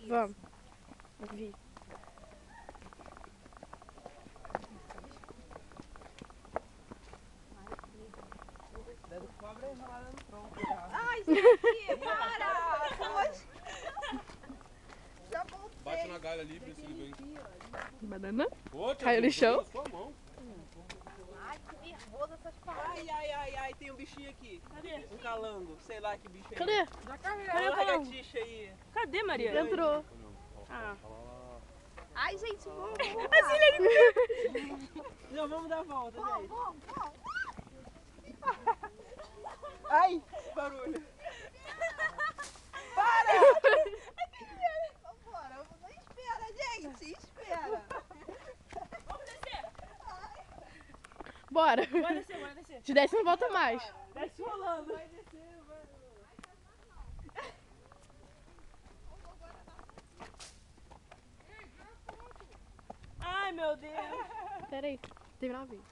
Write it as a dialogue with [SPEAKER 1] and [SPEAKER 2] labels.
[SPEAKER 1] Vamos. Vi.
[SPEAKER 2] Ai, gente, para! Poxa. Já voltei.
[SPEAKER 3] Bate na galha ali, pra ver se ele vem.
[SPEAKER 1] Banana?
[SPEAKER 3] Ô,
[SPEAKER 1] Caiu no chão?
[SPEAKER 3] na sua mão.
[SPEAKER 2] Ai, que nervoso essas palavras.
[SPEAKER 4] Ai, tem um bichinho aqui. Cadê? Um calango, sei lá que bicho é.
[SPEAKER 1] Cadê?
[SPEAKER 4] Cadê o lagartixa aí?
[SPEAKER 5] Cadê, Maria?
[SPEAKER 1] Entrou.
[SPEAKER 5] Ah.
[SPEAKER 2] Ai, gente, vamos.
[SPEAKER 4] Não, vamos dar a volta, gente.
[SPEAKER 2] Vamos.
[SPEAKER 4] Ai, barulho.
[SPEAKER 2] Vambora, não espera, gente, espera.
[SPEAKER 5] Vamos descer.
[SPEAKER 1] Bora.
[SPEAKER 5] Bora descer.
[SPEAKER 1] Se desce, não volta mais.
[SPEAKER 5] Desce rolando.
[SPEAKER 4] Vai descer, vai.
[SPEAKER 5] Ai, meu Deus.
[SPEAKER 1] Pera aí. Terminar o vídeo.